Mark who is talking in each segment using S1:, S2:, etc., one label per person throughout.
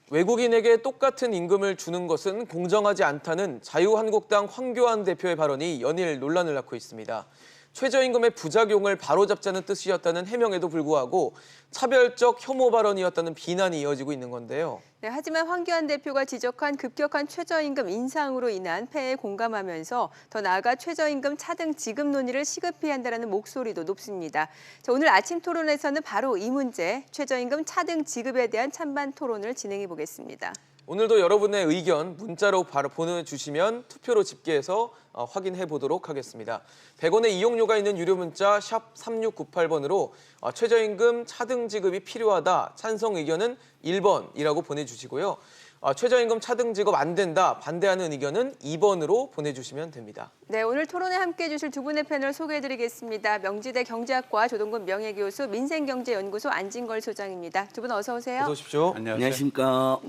S1: 외국인에게 똑같은 임금을 주는 것은 공정하지 않다는 자유한국당 황교안 대표의 발언이 연일 논란을 낳고 있습니다. 최저임금의 부작용을 바로잡자는 뜻이었다는 해명에도 불구하고 차별적 혐오 발언이었다는 비난이 이어지고 있는 건데요.
S2: 네, 하지만 황교안 대표가 지적한 급격한 최저임금 인상으로 인한 폐해에 공감하면서 더 나아가 최저임금 차등 지급 논의를 시급히 한다는 목소리도 높습니다. 자, 오늘 아침 토론에서는 바로 이 문제, 최저임금 차등 지급에 대한 찬반 토론을 진행해 보겠습니다.
S1: 오늘도 여러분의 의견 문자로 바로 보내주시면 투표로 집계해서 확인해 보도록 하겠습니다. 100원의 이용료가 있는 유료 문자 샵 3698번으로 최저임금 차등 지급이 필요하다, 찬성 의견은 1번이라고 보내주시고요. 최저임금 차등 지급 안 된다, 반대하는 의견은 2번으로 보내주시면 됩니다.
S2: 네, 오늘 토론에 함께해 주실 두 분의 패널 소개해드리겠습니다. 명지대 경제학과 조동근 명예교수, 민생경제연구소 안진걸 소장입니다. 두 분 어서 오세요.
S1: 어서 오십시오.
S3: 안녕하십니까.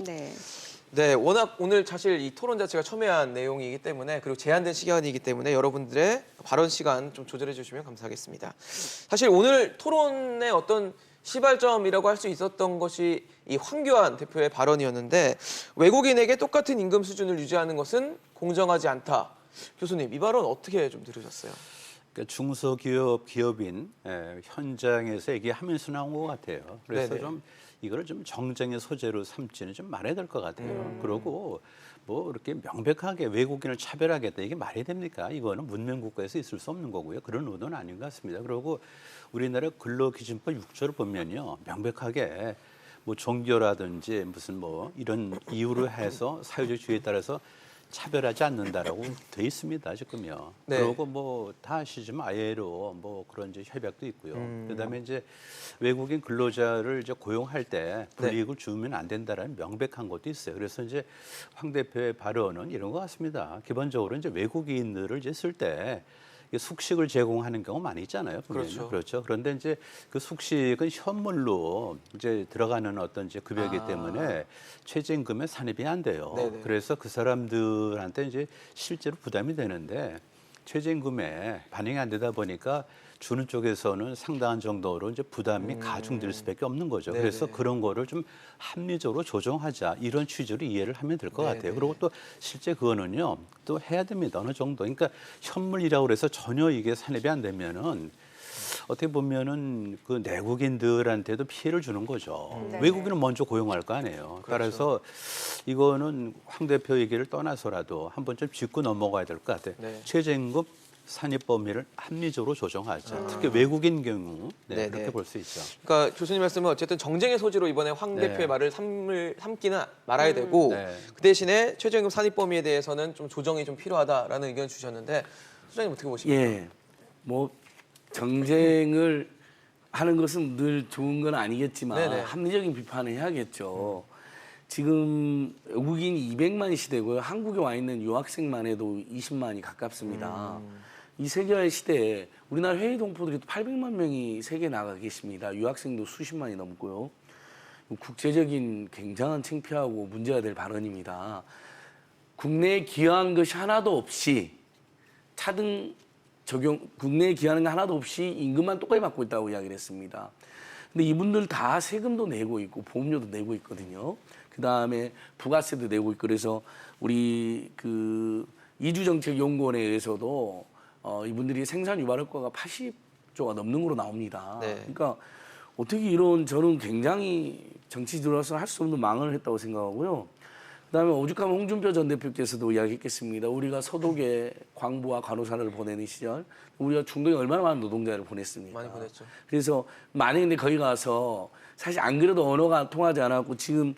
S1: 네, 워낙 오늘 사실 이 토론 자체가 첨예한 내용이기 때문에, 그리고 제한된 시간이기 때문에 여러분들의 발언 시간 좀 조절해 주시면 감사하겠습니다. 사실 오늘 토론의 어떤 시발점이라고 할 수 있었던 것이 이 황교안 대표의 발언이었는데, 외국인에게 똑같은 임금 수준을 유지하는 것은 공정하지 않다. 교수님, 이 발언 어떻게 좀 들으셨어요?
S3: 그러니까 중소기업 기업인 현장에서 얘기하면서 나온 것 같아요. 그래서
S1: 네네.
S3: 좀 이걸 좀 정쟁의 소재로 삼지는 좀 말해야 될 것 같아요. 그리고 뭐 이렇게 명백하게 외국인을 차별하겠다, 이게 말이 됩니까? 이거는 문명 국가에서 있을 수 없는 거고요. 그런 의도는 아닌 것 같습니다. 그리고 우리나라 근로기준법 6조를 보면요, 명백하게 뭐 종교라든지 무슨 뭐 이런 이유로 해서 사회적 주의에 따라서 차별하지 않는다라고 돼 있습니다, 지금요.
S1: 네.
S3: 그리고 뭐 다 아시지만 ILO 뭐 그런 이제 협약도 있고요. 그다음에 이제 외국인 근로자를 이제 고용할 때 불이익을 주면 안 된다라는 명백한 것도 있어요. 그래서 이제 황 대표의 발언은 이런 것 같습니다. 기본적으로 이제 외국인들을 이제 쓸 때 숙식을 제공하는 경우 많이 있잖아요. 분명히. 그렇죠. 그런데 이제 그 숙식은 현물로 이제 들어가는 어떤 이제 급여이기 때문에 최저임금에 산입이 안 돼요.
S1: 네네.
S3: 그래서 그 사람들한테 이제 실제로 부담이 되는데, 최저임금에 반영이 안 되다 보니까 주는 쪽에서는 상당한 정도로 이제 부담이 가중될 수밖에 없는 거죠.
S1: 네네.
S3: 그래서 그런 거를 좀 합리적으로 조정하자, 이런 취지로 이해를 하면 될 것 같아요. 그리고 또 실제 그거는요, 또 해야 됩니다. 어느 정도. 그러니까 현물이라고 해서 전혀 이게 산입이 안 되면은 어떻게 보면은 그 내국인들한테도 피해를 주는 거죠.
S2: 네.
S3: 외국인은 먼저 고용할 거 아니에요. 따라서 이거는 황 대표 얘기를 떠나서라도 한번 좀 짚고 넘어가야 될 것 같아요.
S1: 네.
S3: 최저임금 산입 범위를 합리적으로 조정하자. 특히 외국인 경우
S1: 네네.
S3: 그렇게 볼 수 있죠.
S1: 그러니까 교수님 말씀은 어쨌든 정쟁의 소지로 이번에 황
S3: 네.
S1: 대표의 말을 삼기는 말아야 되고,
S3: 네.
S1: 그 대신에 최저임금 산입 범위에 대해서는 좀 조정이 좀 필요하다라는 의견 주셨는데, 소장님 어떻게 보십니까?
S4: 예, 뭐 정쟁을 하는 것은 늘 좋은 건 아니겠지만
S1: 네네.
S4: 합리적인 비판을 해야겠죠. 지금 외국인이 200만이 시대고요. 한국에 와 있는 유학생만 해도 20만이 가깝습니다. 이 세계화의 시대에 우리나라 해외 동포들이 또 800만 명이 세계에 나가 계십니다. 유학생도 수십만이 넘고요. 국제적인 굉장한 창피하고 문제가 될 발언입니다. 국내에 기여한 것이 하나도 없이 차등 적용, 국내에 기여하는 게 하나도 없이 임금만 똑같이 받고 있다고 이야기를 했습니다. 근데 이분들 다 세금도 내고 있고 보험료도 내고 있거든요. 그다음에 부가세도 내고 있고, 그래서 우리 그 이주정책연구원에 의해서도 이분들이 생산 유발 효과가 80조가 넘는 거로 나옵니다.
S1: 네.
S4: 그러니까 어떻게 이런, 저는 굉장히 정치 들어와서 할 수 없는 망언을 했다고 생각하고요. 그다음에 오죽하면 홍준표 전 대표께서도 이야기했겠습니다. 우리가 서독에 광부와 간호사를 보내는 시절 우리가 중동에 얼마나 많은 노동자를 보냈습니까?
S1: 많이 보냈죠.
S4: 그래서 만약에 근데 거기 가서 사실 안 그래도 언어가 통하지 않았고, 지금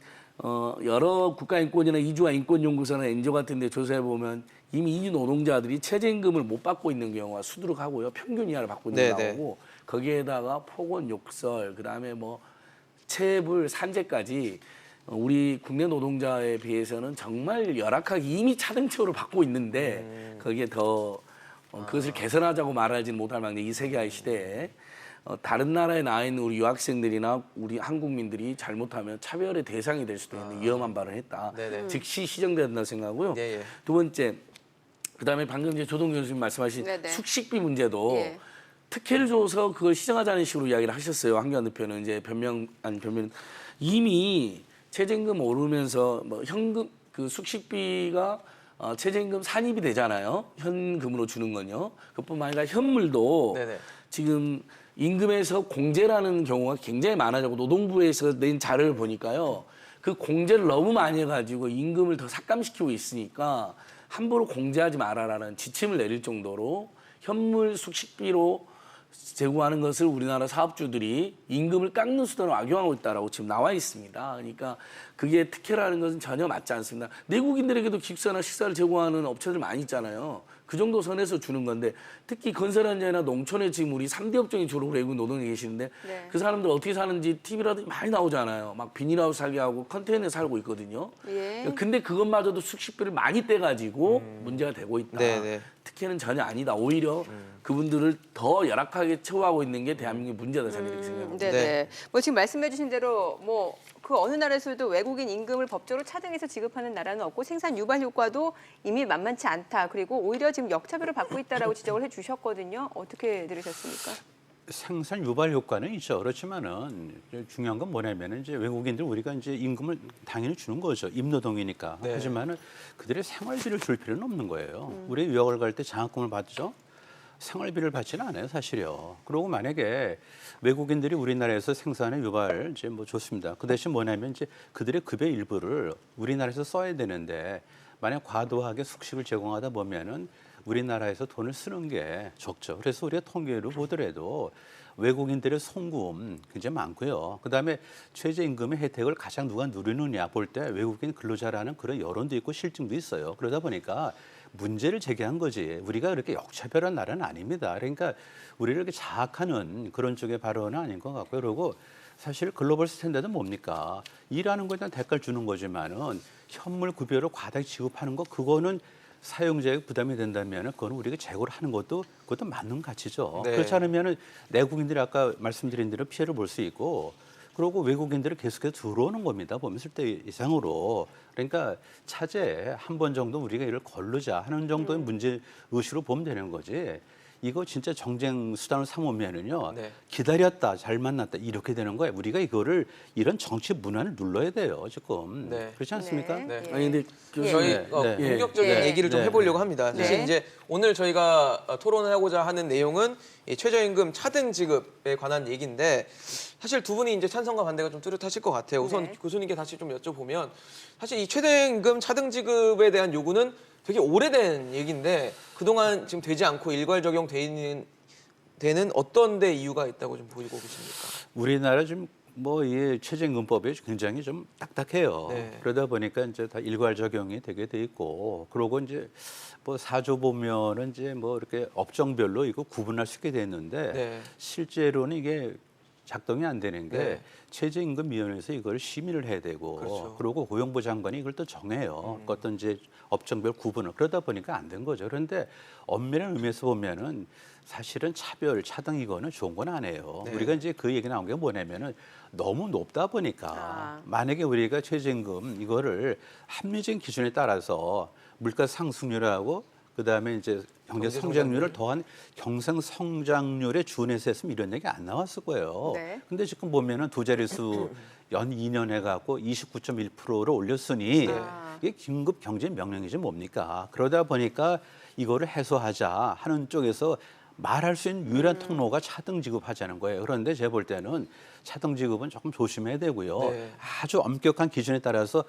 S4: 여러 국가인권이나 이주와 인권연구소나 NGO 같은 데 조사해 보면 이미 이주 노동자들이 최저임금을 못 받고 있는 경우가 수두룩하고요. 평균 이하를 받고 있는 게 나오고, 거기에다가 폭언, 욕설, 그다음에 뭐 체불, 산재까지 우리 국내 노동자에 비해서는 정말 열악하게 이미 차등처우를 받고 있는데, 거기에 더 그것을 개선하자고 말하지는 못할 망정, 이 세계화의 시대에 다른 나라에 나와 있는 우리 유학생들이나 우리 한국민들이 잘못하면 차별의 대상이 될 수도 있는 위험한 발언을 했다.
S1: 네네.
S4: 즉시 시정돼야 된다고 생각하고요.
S1: 예, 예.
S4: 두 번째, 그다음에 방금 이제 조동 교수님 말씀하신
S2: 네네.
S4: 숙식비 문제도
S2: 예.
S4: 특혜를 줘서 그걸 시정하자는 식으로 이야기를 하셨어요. 황교안 대표는 이제 변명 이미 최저임금 오르면서 뭐 현금 그 숙식비가 최저임금 산입이 되잖아요. 현금으로 주는 건요. 그뿐만 아니라 현물도
S1: 네네.
S4: 지금 임금에서 공제라는 경우가 굉장히 많아지고 노동부에서 낸 자료를 보니까요. 그 공제를 너무 많이 해가지고 임금을 더 삭감시키고 있으니까 함부로 공제하지 말아라는 지침을 내릴 정도로 현물 숙식비로 제공하는 것을 우리나라 사업주들이 임금을 깎는 수단으로 악용하고 있다라고 지금 나와 있습니다. 그러니까 그게 특혜라는 것은 전혀 맞지 않습니다. 내국인들에게도 기숙사나 식사를 제공하는 업체들 많이 있잖아요. 그 정도 선에서 주는 건데 특히 건설 현장이나 농촌에 지금 우리 3대 업종이 주로 외국 노동이 계시는데
S2: 네.
S4: 그 사람들 어떻게 사는지 TV라도 많이 나오잖아요. 막 비닐하우스 살게 하고 컨테이너에 살고 있거든요.
S2: 예.
S4: 근데 그것마저도 숙식비를 많이 떼가지고 문제가 되고 있다.
S1: 네네.
S4: 특혜는 전혀 아니다. 오히려 그분들을 더 열악하게 처우하고 있는 게 대한민국의 문제다 저는 이렇게 생각합니다.
S2: 네네.
S1: 네.
S2: 뭐 지금 말씀해주신 대로 뭐 그 어느 나라에서도 외국인 임금을 법적으로 차등해서 지급하는 나라는 없고 생산 유발 효과도 이미 만만치 않다. 그리고 오히려 지금 역차별을 받고 있다라고 지적을 해주셨거든요. 어떻게 들으셨습니까?
S3: 생산 유발 효과는 있죠. 그렇지만은 중요한 건 뭐냐면은 이제 외국인들 우리가 이제 임금을 당연히 주는 거죠. 임노동이니까.
S1: 네.
S3: 하지만은 그들의 생활비를 줄 필요는 없는 거예요. 우리 유학을 갈 때 장학금을 받죠. 생활비를 받지는 않아요, 사실요. 그리고 만약에 외국인들이 우리나라에서 생산에 유발 이제 뭐 좋습니다. 그 대신 뭐냐면 이제 그들의 급여 일부를 우리나라에서 써야 되는데 만약 과도하게 숙식을 제공하다 보면은 우리나라에서 돈을 쓰는 게 적죠. 그래서 우리가 통계로 보더라도 외국인들의 송금 굉장히 많고요. 그다음에 최저임금의 혜택을 가장 누가 누리느냐 볼 때 외국인 근로자라는 그런 여론도 있고 실증도 있어요. 그러다 보니까 문제를 제기한 거지. 우리가 그렇게 역차별한 나라는 아닙니다. 그러니까 우리를 이렇게 자학하는 그런 쪽의 발언은 아닌 것 같고요. 그리고 사실 글로벌 스탠다드는 뭡니까? 일하는 거에 대한 대가를 주는 거지만은 현물 급여를 과다히 지급하는 거 그거는 사용자에게 부담이 된다면 그거는 우리가 재고를 하는 것도 그것도 맞는 가치죠.
S1: 네.
S3: 그렇지 않으면 내국인들이 아까 말씀드린 대로 피해를 볼 수 있고 그리고 외국인들이 계속해서 들어오는 겁니다. 보면 쓸데 이상으로. 그러니까 차제에 한 번 정도 우리가 이를 거르자 하는 정도의 문제 의식으로 보면 되는 거지. 이거 진짜 정쟁 수단을 삼으면은요.
S1: 네.
S3: 기다렸다, 잘 만났다 이렇게 되는 거예요. 우리가 이거를 이런 정치 문화를 눌러야 돼요. 지금.
S1: 네.
S3: 그렇지 않습니까?
S1: 네.
S2: 예.
S4: 아니 근데 교수님
S1: 저희
S3: 네, 네.
S1: 본격적인
S2: 예.
S1: 얘기를 좀
S3: 네.
S1: 해보려고 합니다. 사실
S2: 네.
S1: 이제 오늘 저희가 토론을 하고자 하는 내용은 이 최저임금 차등 지급에 관한 얘기인데 사실 두 분이 이제 찬성과 반대가 좀 뚜렷하실 것 같아요. 우선
S2: 네.
S1: 교수님께 다시 좀 여쭤보면 사실 이 최저임금 차등 지급에 대한 요구는 되게 오래된 얘기인데 그동안 지금 되지 않고 일괄 적용되는 되는 어떤 데 이유가 있다고 좀 보이고 계십니까?
S3: 우리나라 좀 뭐 이 최저임금법이 굉장히 좀 딱딱해요.
S1: 네.
S3: 그러다 보니까 이제 다 일괄 적용이 되게 돼 있고, 그러고 이제 뭐 사조 보면은 이제 뭐 이렇게 업종별로 이거 구분할 수 있게 됐는데
S1: 네.
S3: 실제로는 이게 작동이 안 되는 게
S1: 네.
S3: 최저임금위원회에서 이걸 심의를 해야 되고,
S1: 그렇죠.
S3: 그리고 고용부 장관이 이걸 또 정해요. 어떤 이제 업종별 구분을 그러다 보니까 안 된 거죠. 그런데 엄밀한 의미에서 보면은 사실은 차별, 차등 이거는 좋은 건 아니에요.
S1: 네.
S3: 우리가 이제 그 얘기 나온 게 뭐냐면은 너무 높다 보니까 만약에 우리가 최저임금 이거를 합리적인 기준에 따라서 물가 상승률하고 그다음에 이제 경제 성장률을 더한 경상 성장률에 준해서 했으면 이런 얘기 안 나왔을 거예요.
S2: 네.
S3: 근데 지금 보면은 두 자릿수 연 2년 해갖고 29.1%를 올렸으니 이게 긴급 경제 명령이지 뭡니까? 그러다 보니까 이거를 해소하자 하는 쪽에서 말할 수 있는 유일한 통로가 차등 지급하자는 거예요. 그런데 제가 볼 때는 차등 지급은 조금 조심해야 되고요.
S1: 네.
S3: 아주 엄격한 기준에 따라서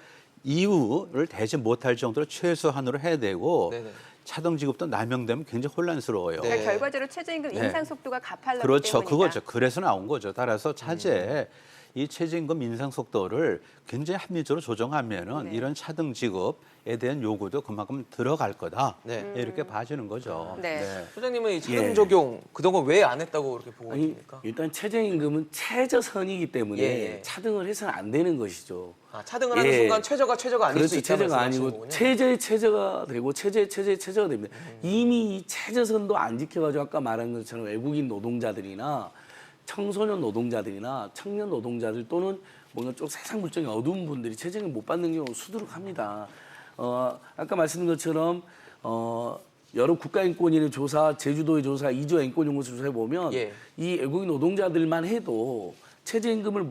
S3: 이유를 대지 못할 정도로 최소한으로 해야 되고
S1: 네네.
S3: 차등 지급도 남용되면 굉장히 혼란스러워요.
S1: 네.
S2: 그러니까 결과적으로 최저임금
S3: 네.
S2: 인상 속도가 가팔라기
S3: 그렇죠.
S2: 때문이다.
S3: 그거죠. 그래서 나온 거죠. 따라서 차제에 이 최저임금 인상 속도를 굉장히 합리적으로 조정하면은
S2: 네.
S3: 이런 차등 지급에 대한 요구도 그만큼 들어갈 거다.
S1: 네.
S3: 이렇게 봐주는 거죠.
S2: 네.
S1: 소장님은 이 차등
S4: 예.
S1: 적용 그동안 왜 안 했다고 그렇게 보고
S4: 아니
S1: 계십니까?
S4: 일단 최저임금은 최저선이기 때문에
S1: 예, 예.
S4: 차등을 해서는 안 되는 것이죠.
S1: 아, 차등을 하는
S4: 예.
S1: 순간 최저가 아닐 수
S4: 그렇죠.
S1: 있다
S4: 최저가
S1: 말씀하시는
S4: 아니고
S1: 거군요.
S4: 최저의 최저가 되고 최저의 최저가 됩니다. 이미 이 최저선도 안 지켜가지고 아까 말한 것처럼 외국인 노동자들이나 청소년 노동자들이나 청년 노동자들 또는 뭔가 좀 세상 물정이 어두운 분들이 최저임금 못 받는 경우 수두룩합니다. 아까 말씀드린 것처럼 여러 국가인권위의 조사, 제주도의 조사, 이주와 인권연구소 조사해 보면
S1: 예.
S4: 이 외국인 노동자들만 해도 최저임금을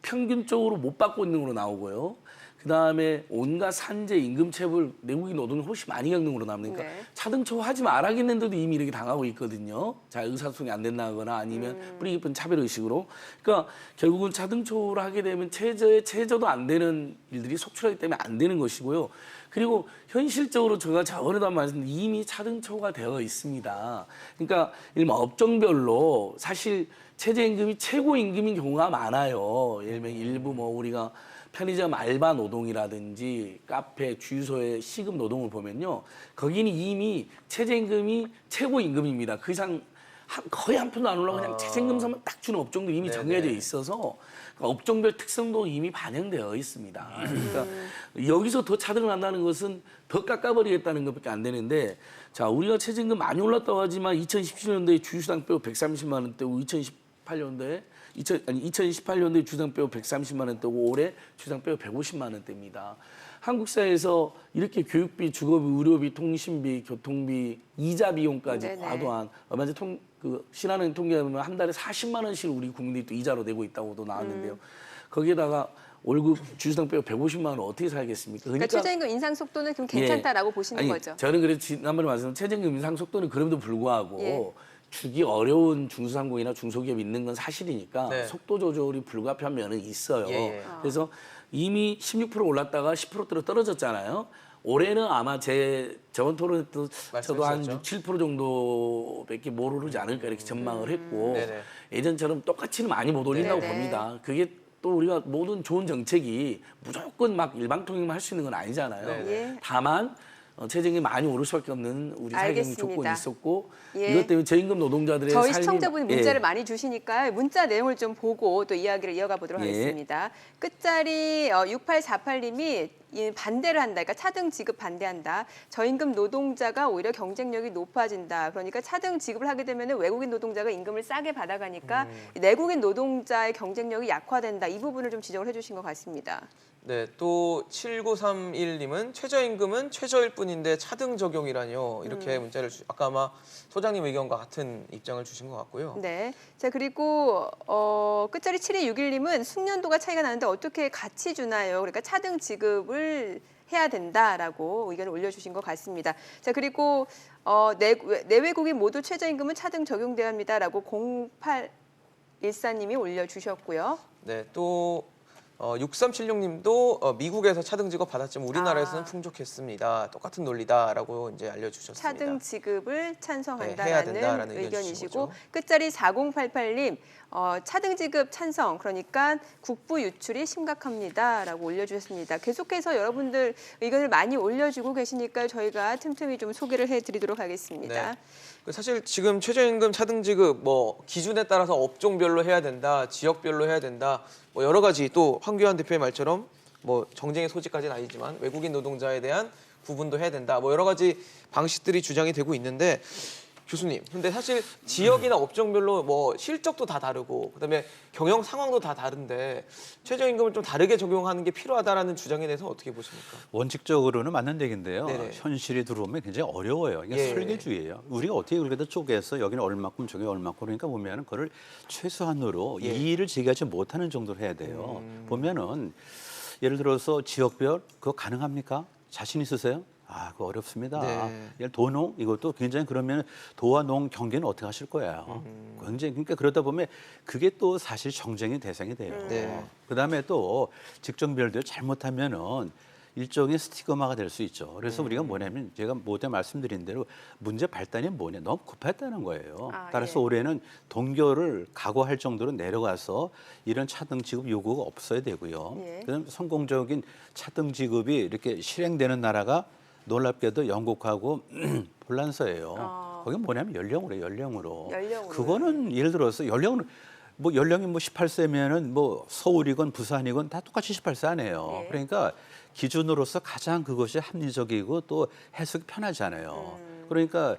S4: 평균적으로 못 받고 있는 걸로 나오고요. 그다음에 온갖 산재, 임금체불, 내국인 노동을 훨씬 많이 겪는 걸로 나옵니다. 그러니까
S2: 네.
S4: 차등처 하지 말아야겠는데도 이미 이렇게 당하고 있거든요. 자, 의사소통이 안 된다거나 아니면 뿌리 깊은 차별 의식으로. 그러니까 결국은 차등처를 하게 되면 최저도 안 되는 일들이 속출하기 때문에 안 되는 것이고요. 그리고 현실적으로 제가 저번에도 한 말씀드린 이미 차등처가 되어 있습니다. 그러니까 일반 업종별로 사실 최저임금이 최고임금인 경우가 많아요. 예를 들면 일부 뭐 우리가 편의점 알바 노동이라든지 카페, 주유소의 시급 노동을 보면요. 거기는 이미 최저임금이 최고임금입니다. 그 이상 거의 한 푼도 안 올라가고 그냥 최저임금만 딱 주는 업종도 이미
S1: 네네.
S4: 정해져 있어서 그러니까 업종별 특성도 이미 반영되어 있습니다. 그러니까 여기서 더 차등을 한다는 것은 더 깎아버리겠다는 것밖에 안 되는데 자 우리가 최저임금 많이 올랐다고 하지만 2017년도에 주유수당 빼고 130만 원대고 2018년도에 주당 빼고 130만 원대고 올해 주당 빼고 150만 원대입니다. 한국 사회에서 이렇게 교육비, 주거비, 의료비, 통신비, 교통비, 이자 비용까지
S2: 네네.
S4: 과도한 얼마 전에 신한은행 통계에 보면 한 달에 40만 원씩 우리 국민들이 또 이자로 내고 있다고도 나왔는데요. 거기에다가 월급 주유수당 빼고 150만 원 어떻게 살겠습니까?
S2: 그러니까 최저임금 인상 속도는 좀 괜찮다라고 보시는
S4: 아니,
S2: 거죠.
S4: 저는 그래서 지난번에 말씀드린 최저임금 인상 속도는 그럼에도 불구하고
S2: 예.
S4: 주기 어려운 중소상공이나 중소기업 있는 건 사실이니까
S1: 네.
S4: 속도 조절이 불가피한 면은 있어요.
S1: 예, 예.
S4: 그래서 이미 16% 올랐다가 10%대로 떨어졌잖아요. 올해는 아마 저번 토론에도 저도 한
S1: 말씀하셨죠?
S4: 6, 7% 정도밖에 못 오르지 않을까 이렇게 전망을 했고
S1: 네네.
S4: 예전처럼 똑같이는 많이 못 올린다고
S2: 네네.
S4: 봅니다. 그게 또 우리가 모든 좋은 정책이 무조건 막 일방통행만 할 수 있는 건 아니잖아요.
S1: 네네.
S2: 예.
S4: 다만 최저임금이 많이 오를 수밖에 없는 우리 사회 경제
S2: 알겠습니다.
S4: 조건이 있었고
S2: 예.
S4: 이것 때문에 저임금 노동자들의
S2: 저희
S4: 삶이
S2: 시청자분이 문자를
S4: 예.
S2: 많이 주시니까요. 문자 내용을 좀 보고 또 이야기를 이어가 보도록
S4: 예.
S2: 하겠습니다. 끝자리 6848님이 반대를 한다. 그러니까 차등 지급 반대한다. 저임금 노동자가 오히려 경쟁력이 높아진다. 그러니까 차등 지급을 하게 되면 외국인 노동자가 임금을 싸게 받아가니까 내국인 노동자의 경쟁력이 약화된다. 이 부분을 좀 지적을 해주신 것 같습니다.
S1: 네, 또 7931님은 최저임금은 최저일 뿐인데 차등 적용이라뇨. 이렇게 문자를 아까 아마 소장님 의견과 같은 입장을 주신 것 같고요.
S2: 네. 자, 그리고 끝자리 7261님은 숙련도가 차이가 나는데 어떻게 같이 주나요? 그러니까 차등 지급을 해야 된다라고 의견을 올려주신 것 같습니다. 자, 그리고 내외국인 모두 최저임금은 차등 적용돼야 합니다라고 0814님이 올려주셨고요.
S1: 네, 또 6376님도 미국에서 차등 지급 받았지만 우리나라에서는 풍족했습니다. 똑같은 논리다라고 이제 알려주셨습니다.
S2: 차등 지급을
S1: 네, 해야
S2: 찬성한다라는
S1: 된다라는 의견 주신
S2: 의견이시고
S1: 거죠.
S2: 끝자리 4088님 차등 지급 찬성 그러니까 국부 유출이 심각합니다라고 올려주셨습니다. 계속해서 여러분들 의견을 많이 올려주고 계시니까 저희가 틈틈이 좀 소개를 해드리도록 하겠습니다.
S1: 네. 사실 지금 최저임금 차등 지급 뭐 기준에 따라서 업종별로 해야 된다, 지역별로 해야 된다, 뭐 여러 가지 또 황교안 대표의 말처럼 뭐 정쟁의 소지까지는 아니지만 외국인 노동자에 대한 구분도 해야 된다, 뭐 여러 가지 방식들이 주장이 되고 있는데 교수님, 근데 사실 지역이나 업종별로 뭐 실적도 다 다르고 그다음에 경영 상황도 다 다른데 최저임금을 좀 다르게 적용하는 게 필요하다라는 주장에 대해서 어떻게 보십니까?
S3: 원칙적으로는 맞는 얘기인데요.
S1: 네네.
S3: 현실이 들어오면 굉장히 어려워요. 이게
S1: 예.
S3: 설계주의예요. 우리가 어떻게 그렇게 쪼개서 여기는 얼마큼 저기 얼마큼 그러니까 보면은 그걸 최소한으로
S1: 예.
S3: 이의를 제기하지 못하는 정도로 해야 돼요. 보면은 예를 들어서 지역별 그거 가능합니까? 자신 있으세요? 아, 그거 어렵습니다.
S1: 네.
S3: 예를 도농 이것도 굉장히 그러면 도와 농 경계는 어떻게 하실 거예요? 굉장히 그러니까 그러다 보면 그게 또 사실 정쟁의 대상이 돼요.
S1: 네.
S3: 그다음에 또 직종별도 잘못하면은 일종의 스티그마가 될 수 있죠. 그래서 우리가 뭐냐면 제가 모두 말씀드린 대로 문제 발단이 뭐냐 너무 급했다는 거예요.
S2: 아,
S3: 따라서
S2: 예.
S3: 올해는 동결을 각오할 정도로 내려가서 이런 차등 지급 요구가 없어야 되고요.
S2: 예.
S3: 그다음 성공적인 차등 지급이 이렇게 실행되는 나라가 놀랍게도 영국하고 폴란드예요. 거기 뭐냐면 연령으로 해요, 연령으로.
S2: 연령으로요?
S3: 그거는 예를 들어서 연령으로 뭐 연령이 뭐 18세면은 뭐 서울이건 부산이건 다 똑같이 18세 아니에요.
S2: 예.
S3: 그러니까 기준으로서 가장 그것이 합리적이고 또 해석이 편하잖아요. 그러니까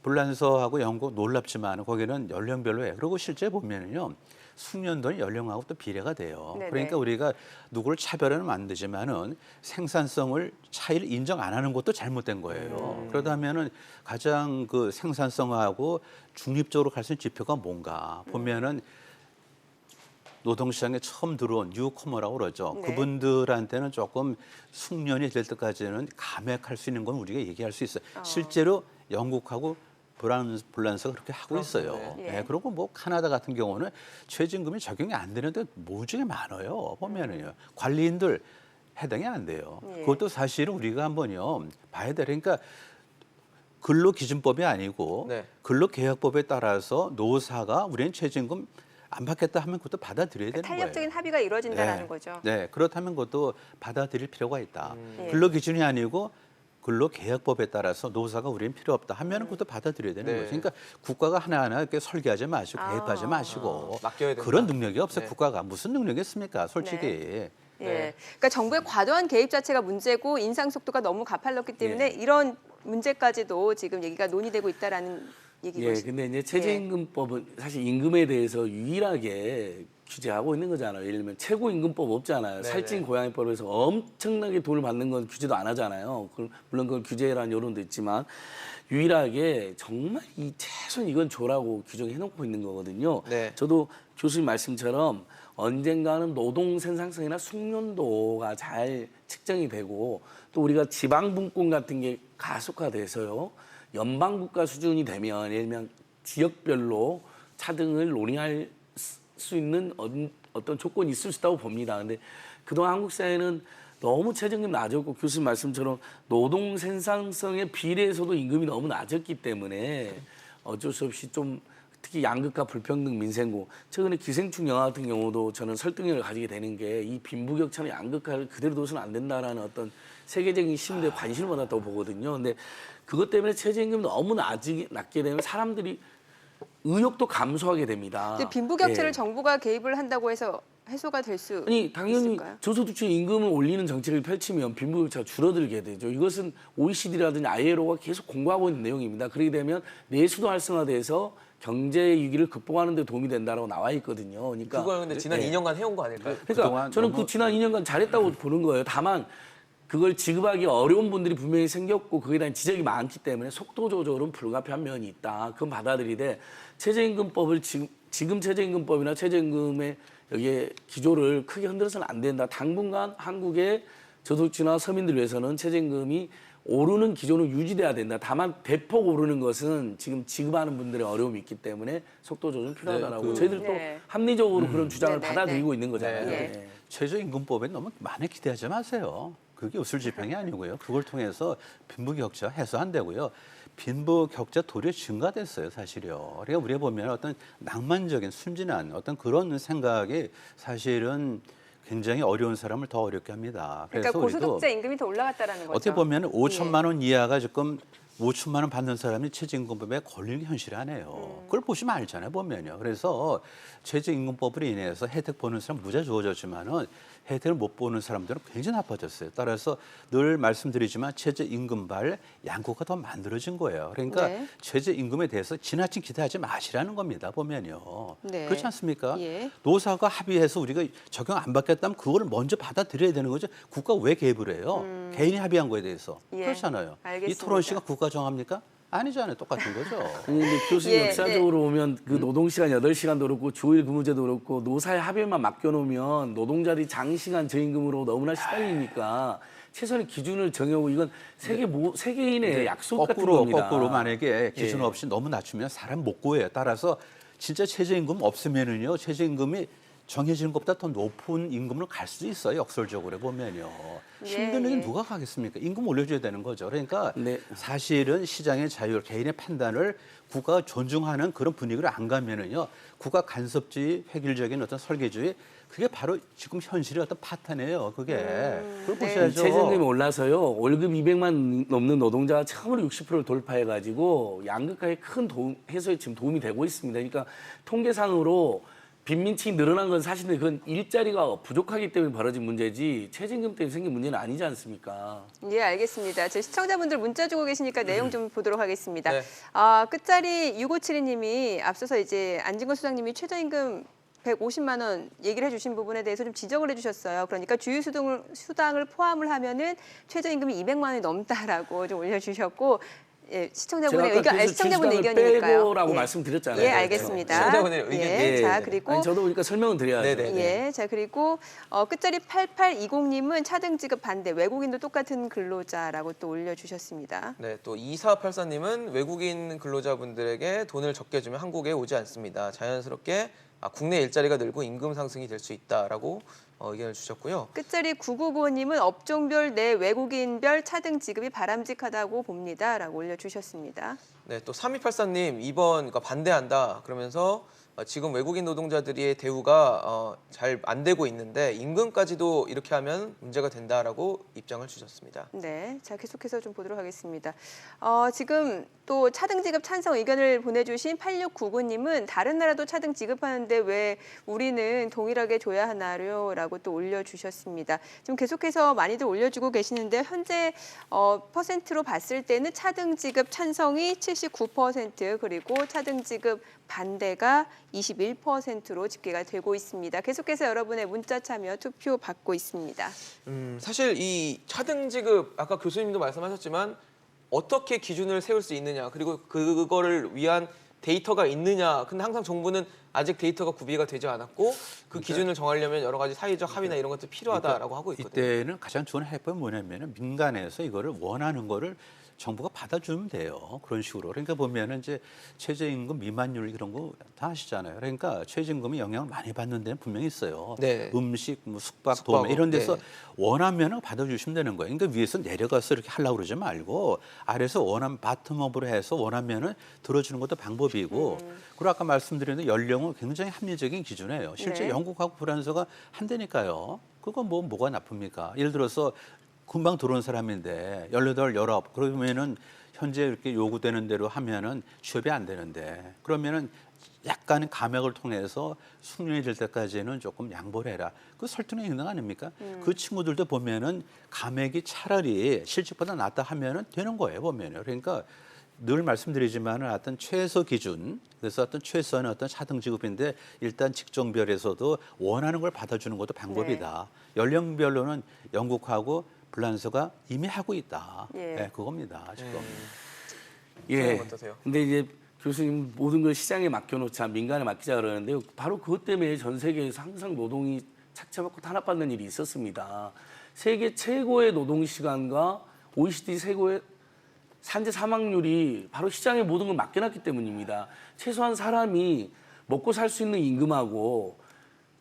S3: 불란서하고 영국 놀랍지만 거기는 연령별로 해요. 그리고 실제 보면은요. 숙련도는 연령하고 또 비례가 돼요.
S2: 네네.
S3: 그러니까 우리가 누구를 차별하면 안 되지만은 생산성을 차이를 인정 안 하는 것도 잘못된 거예요. 그러다면은 가장 그 생산성하고 중립적으로 갈 수 있는 지표가 뭔가 보면은 노동시장에 처음 들어온 뉴커머라고 그러죠.
S2: 네.
S3: 그분들한테는 조금 숙련이 될 때까지는 감액할 수 있는 건 우리가 얘기할 수 있어요. 실제로 영국하고 불란서가 그렇게 하고 있어요.
S2: 네.
S3: 네, 그리고 뭐 카나다 같은 경우는 최저임금이 적용이 안 되는데 무지개 많아요. 보면은요. 관리인들 해당이 안 돼요.
S2: 예.
S3: 그것도 사실은 우리가 한번요 봐야 돼. 그러니까 근로기준법이 아니고
S1: 네.
S3: 근로계약법에 따라서 노사가 우리는 최저임금 안 받겠다 하면 그것도 받아들여야 되는 거예요.
S2: 탄력적인 합의가 이루어진다는
S3: 네.
S2: 거죠.
S3: 네, 그렇다면 그것도 받아들일 필요가 있다.
S2: 예.
S3: 근로기준이 아니고 근로계약법에 따라서 노사가 우리는 필요 없다 하면 그것도 받아들여야 되는
S1: 네.
S3: 거죠. 그러니까 국가가 하나하나 이렇게 설계하지 마시고 개입하지 마시고
S1: 맡겨야 된다.
S3: 그런 능력이 없어요.
S1: 네.
S3: 국가가 무슨 능력이 있습니까? 솔직히.
S2: 예.
S1: 네.
S2: 그러니까 정부의 과도한 개입 자체가 문제고 인상 속도가 너무 가팔랐기 때문에 이런 문제까지도 지금 얘기가 논의되고 있다라는 얘기고
S4: 예,
S2: 있습니다.
S4: 근데 이제 최저임금법은 사실 임금에 대해서 유일하게 규제하고 있는 거잖아요. 예를 들면 최고임금법 없잖아요.
S1: 네네.
S4: 살찐 고양이법에서 엄청나게 돈을 받는 건 규제도 안 하잖아요. 물론 그걸 규제라는 여론도 있지만 유일하게 정말 이 최소한 이건 줘라고 규정해놓고 있는 거거든요.
S1: 네.
S4: 저도 교수님 말씀처럼 언젠가는 노동 생산성이나 숙련도가 잘 측정이 되고 또 우리가 지방 분권 같은 게 가속화돼서요. 연방 국가 수준이 되면 예를 들면 지역별로 차등을 논의할 수 있는 어떤 조건이 있을 수 있다고 봅니다. 근데 그동안 한국 사회는 너무 최저임금이 낮았고 교수님 말씀처럼 노동 생산성에 비례해서도 임금이 너무 낮았기 때문에 어쩔 수 없이 좀 특히 양극화 불평등 민생고 최근에 기생충 영화 같은 경우도 저는 설득력을 가지게 되는 게 이 빈부격차나 양극화를 그대로 둬서는 안 된다라는 어떤 세계적인 시민들의 관심을 받았다고 보거든요. 근데 그것 때문에 최저임금이 너무 낮게 되면 사람들이 의욕도 감소하게 됩니다.
S2: 근데 빈부격차를
S4: 예.
S2: 정부가 개입을 한다고 해서 해소가 될 수
S4: 아니 당연히
S2: 있을까요?
S4: 저소득층 임금을 올리는 정책을 펼치면 빈부격차가 줄어들게 되죠. 이것은 OECD라든지 ILO가 계속 공부하고 있는 내용입니다. 그렇게 되면 내수도 활성화돼서 경제 위기를 극복하는 데 도움이 된다라고 나와 있거든요. 그러니까
S1: 그걸 근데 지난
S4: 예.
S1: 2년간 해온 거 아닐까요?
S4: 그러니까
S3: 그동안
S4: 저는
S3: 너무-
S4: 그 지난 2년간 잘했다고 보는 거예요. 다만 그걸 지급하기 어려운 분들이 분명히 생겼고 그에 대한 지적이 많기 때문에 속도 조절은 불가피한 면이 있다. 그건 받아들이되 최저임금법을 지금 최저임금법이나 최저임금의 여기에 기조를 크게 흔들어서는 안 된다. 당분간 한국의 저소득층이나 서민들 위해서는 최저임금이 오르는 기조는 유지돼야 된다. 다만 대폭 오르는 것은 지금 지급하는 분들의 어려움이 있기 때문에 속도 조절은 필요하다라고 저희들도
S2: 네.
S4: 합리적으로 그런 주장을
S2: 네, 네,
S4: 받아들이고 있는 거잖아요.
S2: 네.
S4: 네.
S3: 최저임금법에 너무 많이 기대하지 마세요. 그게 웃을지평이 아니고요. 그걸 통해서 빈부격차 해소한다고요. 빈부격차 도리어 증가됐어요, 사실요. 그러니까 우리가 보면 어떤 낭만적인 순진한 어떤 그런 생각이 사실은 굉장히 어려운 사람을 더 어렵게 합니다.
S2: 그러니까
S3: 그래서 우리도
S2: 고소득자 임금이 더 올라갔다라는 거죠.
S3: 어떻게 보면 5천만
S2: 예.
S3: 원 이하가 지금 5천만 원 받는 사람이 최저임금법에 걸리는 게 현실이네요. 그걸 보시면 알잖아요, 보면요. 그래서 최저임금법으로 인해서 혜택 보는 사람 무자 주어졌지만은 혜택을 못 보는 사람들은 굉장히 나빠졌어요. 따라서 늘 말씀드리지만 최저임금발 양국가 더 만들어진 거예요. 그러니까
S2: 네.
S3: 최저임금에 대해서 지나친 기대하지 마시라는 겁니다, 보면요.
S2: 네.
S3: 그렇지 않습니까?
S2: 예.
S3: 노사가 합의해서 우리가 적용 안 받겠다면 그걸 먼저 받아들여야 되는 거죠. 국가가 왜 개입을 해요? 개인이 합의한 거에 대해서.
S2: 예,
S3: 그렇잖아요.
S2: 알겠습니다.
S3: 이 토론 시간 국가 정합니까? 아니잖아요. 똑같은 거죠.
S4: 근데 교수님
S2: 예,
S4: 역사적으로 보면 그 노동시간 8시간도 그렇고 주일 근무제도 그렇고 노사의 합의만 맡겨놓으면 노동자들이 장시간 저임금으로 너무나 시달리니까 최소한의 기준을 정하고 이건 세계인의 약속 같은 겁니다.
S3: 거꾸로 만약에 기준
S4: 예.
S3: 없이 너무 낮추면 사람 못 구해요. 따라서 진짜 최저임금 없으면은요. 최저임금이 정해지는 것보다 더 높은 임금으로 갈 수도 있어요. 역설적으로 보면요. 힘든
S2: 예,
S3: 일은
S2: 예.
S3: 누가 가겠습니까? 임금 올려줘야 되는 거죠. 그러니까
S4: 네.
S3: 사실은 시장의 자율, 개인의 판단을 국가가 존중하는 그런 분위기를 안 가면은요. 국가 간섭주의, 획일적인 어떤 설계주의 그게 바로 지금 현실의 어떤 파탄이에요. 그게. 그걸
S2: 네.
S3: 보셔야죠.
S4: 최저임금이 올라서요. 월급 200만 넘는 노동자가 처음으로 60%를 돌파해가지고 양극화에 큰 해소에 지금 도움이 되고 있습니다. 그러니까 통계상으로 빈민층이 늘어난 건 사실인데 그건 일자리가 부족하기 때문에 벌어진 문제지 최저임금 때문에 생긴 문제는 아니지 않습니까?
S2: 예, 알겠습니다. 제 시청자분들 문자 주고 계시니까 내용 좀 보도록 하겠습니다.
S1: 네.
S2: 끝자리 6572님이 앞서서 이제 안진걸 소장님이 최저임금 150만 원 얘기를 해주신 부분에 대해서 좀 지적을 해주셨어요. 그러니까 주휴수당을 포함을 하면은 최저임금이 200만 원이 넘다라고 좀 올려주셨고 예,
S4: 제가
S2: 시청자분의
S4: 아까
S2: 의견,
S4: 그래서
S2: 시청자분
S4: 주식당을
S2: 의견이니까요.
S4: 빼고라고
S2: 예.
S4: 말씀드렸잖아요.
S2: 예, 알겠습니다.
S1: 시청자분의 의견.
S2: 예, 자 그리고
S4: 아니, 저도 그러니까 설명은 드려야죠.
S1: 네네.
S2: 예, 자 그리고 끝자리 8820님은 차등 지급 반대, 외국인도 똑같은 근로자라고 또 올려주셨습니다.
S1: 네, 또 2484님은 외국인 근로자분들에게 돈을 적게 주면 한국에 오지 않습니다. 자연스럽게 국내 일자리가 늘고 임금 상승이 될 수 있다라고 의견을 주셨고요.
S2: 끝자리 9995님은 업종별 내 외국인별 차등 지급이 바람직하다고 봅니다라고 올려주셨습니다.
S1: 네, 또 3284님 2번 그러니까 반대한다 그러면서 지금 외국인 노동자들의 대우가 잘 안 되고 있는데 임금까지도 이렇게 하면 문제가 된다라고 입장을 주셨습니다.
S2: 네, 자 계속해서 좀 보도록 하겠습니다. 지금 또 차등 지급 찬성 의견을 보내주신 8699님은 다른 나라도 차등 지급하는데 왜 우리는 동일하게 줘야 하나요?라고 또 올려주셨습니다. 지금 계속해서 많이들 올려주고 계시는데 현재 퍼센트로 봤을 때는 차등 지급 찬성이 79% 그리고 차등 지급 반대가 21%로 집계가 되고 있습니다. 계속해서 여러분의 문자 참여 투표 받고 있습니다.
S1: 사실 이 차등 지급 아까 교수님도 말씀하셨지만 어떻게 기준을 세울 수 있느냐 그리고 그거를 위한 데이터가 있느냐. 근데 항상 정부는 아직 데이터가 구비가 되지 않았고 그 기준을 정하려면 여러 가지 사회적 합의나 이런 것들이 필요하다라고 하고 있거든요.
S3: 이때는 가장 좋은 해법이 뭐냐면 민간에서 이거를 원하는 거를 정부가 받아주면 돼요. 그런 식으로. 그러니까 보면은 이제 최저임금 미만율 이런 거 다 아시잖아요. 그러니까 최저임금이 영향을 많이 받는 데는 분명히 있어요.
S1: 네.
S3: 음식, 뭐 숙박, 도매 이런 데서
S1: 네.
S3: 원하면은 받아주시면 되는 거예요. 그러니까 위에서 내려가서 이렇게 하려고 그러지 말고 아래에서 원하면 바텀업으로 해서 원하면은 들어주는 것도 방법이고 그리고 아까 말씀드린 연령은 굉장히 합리적인 기준이에요. 실제
S2: 네.
S3: 영국하고 프랑스가 한대니까요. 그거 뭐가 나쁩니까? 예를 들어서 금방 들어온 사람인데 18, 19 그러면은 현재 이렇게 요구되는 대로 하면은 취업이 안 되는데 그러면은 약간의 감액을 통해서 숙련이 될 때까지는 조금 양보를 해라. 그 설득력 있는 거 아닙니까? 그 친구들도 보면은 감액이 차라리 실직보다 낫다 하면은 되는 거예요, 보면은. 그러니까 늘 말씀드리지만 어떤 최소 기준, 그래서 어떤 최소한의 어떤 차등 지급인데 일단 직종별에서도 원하는 걸 받아주는 것도 방법이다. 연령별로는 영국하고 프랑스가 이미 하고 있다.
S2: 예.
S3: 네, 그겁니다, 지금.
S4: 예.
S1: 선생님 어떠세요?
S4: 근데 이제 교수님 모든 걸 시장에 맡겨놓자 민간에 맡기자 그러는데요. 바로 그것 때문에 전 세계에서 항상 노동이 착취받고 탄압받는 일이 있었습니다. 세계 최고의 노동 시간과 OECD 최고의 산재 사망률이 바로 시장에 모든 걸 맡겨놨기 때문입니다. 최소한 사람이 먹고 살 수 있는 임금하고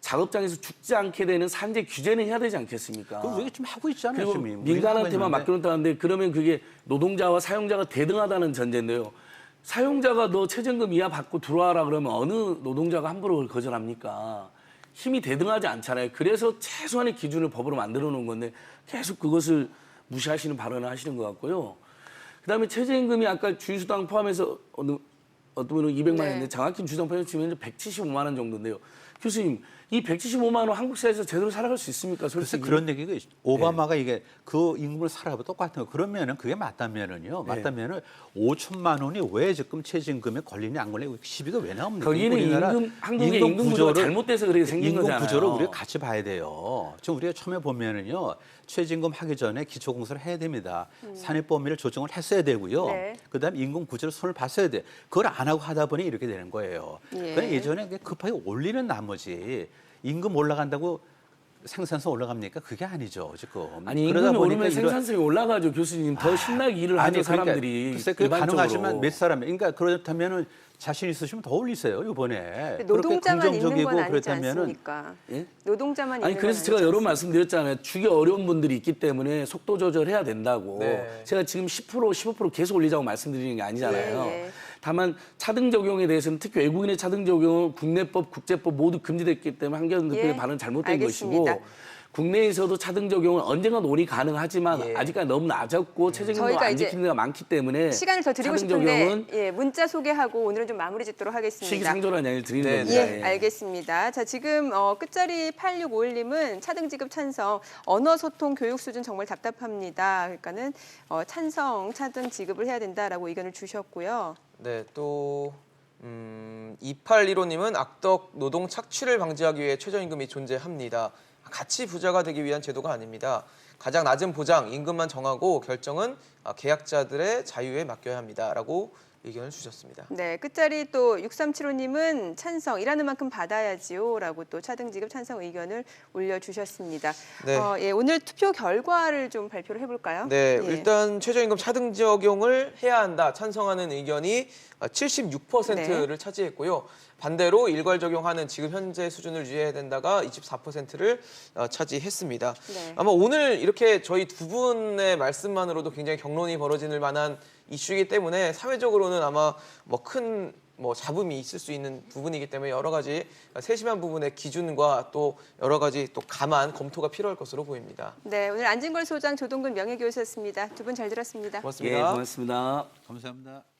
S4: 작업장에서 죽지 않게 되는 산재 규제는 해야 되지 않겠습니까?
S3: 그럼 우리가 좀 하고 있잖아요,
S4: 그리고
S3: 지금.
S4: 민간한테만 맡겨놓다는데 그러면 그게 노동자와 사용자가 대등하다는 전제인데요. 사용자가 너 최저임금 이하 받고 들어와라 그러면 어느 노동자가 함부로 그걸 거절합니까? 힘이 대등하지 않잖아요. 그래서 최소한의 기준을 법으로 만들어 놓은 건데 계속 그것을 무시하시는 발언을 하시는 것 같고요. 그다음에 최저임금이 아까 주휴수당 포함해서 어떤 분은 200만 원인데
S2: 네.
S4: 장학금 주당 포함해서 지금 175만 원 정도인데요. 교수님, 이 175만 원 한국 사회에서 제대로 살아갈 수 있습니까?
S3: 글쎄
S4: 솔직히.
S3: 그런 얘기가 있죠. 오바마가 이게 그 임금을 살아봐 똑같은 거. 그러면은 그게 맞다면은요. 맞다면은 5천만 원이 왜 지금 최저임금에 걸리냐 안 걸리냐 시비가 왜 나옵니까?
S4: 거기는
S3: 우리나라
S4: 한국의 임금 구조가 잘못돼서 그렇게 생긴
S3: 임금
S4: 거잖아요.
S3: 구조를 우리가 같이 봐야 돼요. 지금 우리가 처음에 보면은요. 최저임금 하기 전에 기초공사를 해야 됩니다. 산업 범위를 조정을 했어야 되고요.
S2: 네.
S3: 그다음에 임금 구조를 손을 봤어야 돼. 그걸 안 하고 하다 보니 이렇게 되는 거예요.
S2: 예.
S3: 그러니까 예전에 급하게 올리는 나머지 임금 올라간다고 생산성 올라갑니까? 그게 아니죠 지금.
S4: 아니
S3: 그러다
S4: 임금이 오르면
S3: 보니까
S4: 생산성이 올라가죠. 교수님 더 신나게 일을 하죠 사람들이.
S3: 글쎄 그
S4: 일반적으로.
S3: 가능하지만 몇 사람 그러니까 그렇다면은 자신 있으시면 더 올리세요 이번에.
S2: 노동자만 있는 건 아니지
S3: 그렇다면은
S2: 않습니까?
S4: 예?
S2: 노동자만
S4: 아니
S2: 있는
S4: 그래서
S2: 건
S4: 제가
S2: 아니지
S4: 여러 번
S2: 않습니까?
S4: 말씀드렸잖아요. 주기 어려운 분들이 있기 때문에 속도 조절해야 된다고.
S1: 네.
S4: 제가 지금 10% 15% 계속 올리자고 말씀드리는 게 아니잖아요.
S2: 예, 예.
S4: 다만 차등 적용에 대해서는 특히 외국인의 차등 적용은 국내법, 국제법 모두 금지됐기 때문에 한겨레 대표의
S2: 예,
S4: 발언은 잘못된
S2: 알겠습니다.
S4: 것이고 국내에서도 차등 적용은 언젠가 논의 가능하지만
S1: 예.
S4: 아직까지 너무 낮았고 최저임금도
S2: 저희가
S4: 안
S2: 이제
S4: 지키는 데가 많기 때문에
S2: 시간을 더 드리고
S4: 차등
S2: 싶은데
S4: 적용은
S2: 예, 문자 소개하고 오늘은 좀 마무리 짓도록 하겠습니다.
S4: 시기상조라는 이야기를 드리는
S1: 네,
S4: 겁니다.
S2: 예, 알겠습니다. 자, 지금 끝자리 8651님은 차등 지급 찬성, 언어 소통 교육 수준 정말 답답합니다. 그러니까는 찬성 차등 지급을 해야 된다라고 의견을 주셨고요.
S1: 네, 또 2815님은 악덕 노동 착취를 방지하기 위해 최저임금이 존재합니다. 같이 부자가 되기 위한 제도가 아닙니다. 가장 낮은 보장 임금만 정하고 결정은 계약자들의 자유에 맡겨야 합니다라고 의견을 주셨습니다.
S2: 네, 끝자리 또 6375님은 찬성, 일하는 만큼 받아야지요라고 또 차등지급 찬성 의견을 올려주셨습니다.
S1: 네.
S2: 예, 오늘 투표 결과를 좀 발표를 해볼까요?
S1: 네,
S2: 예.
S1: 일단 최저임금 차등 적용을 해야 한다 찬성하는 의견이 76%를 차지했고요. 반대로 일괄 적용하는 지금 현재 수준을 유지해야 된다가 24%를 차지했습니다.
S2: 네.
S1: 아마 오늘 이렇게 저희 두 분의 말씀만으로도 굉장히 격론이 벌어질 만한 이슈이기 때문에 사회적으로는 아마 큰 잡음이 있을 수 있는 부분이기 때문에 여러 가지 세심한 부분의 기준과 또 여러 가지 또 감안 검토가 필요할 것으로 보입니다.
S2: 네, 오늘 안진걸 소장, 조동근 명예교수였습니다. 두 분 잘 들었습니다.
S1: 고맙습니다.
S4: 예, 고맙습니다.
S3: 감사합니다.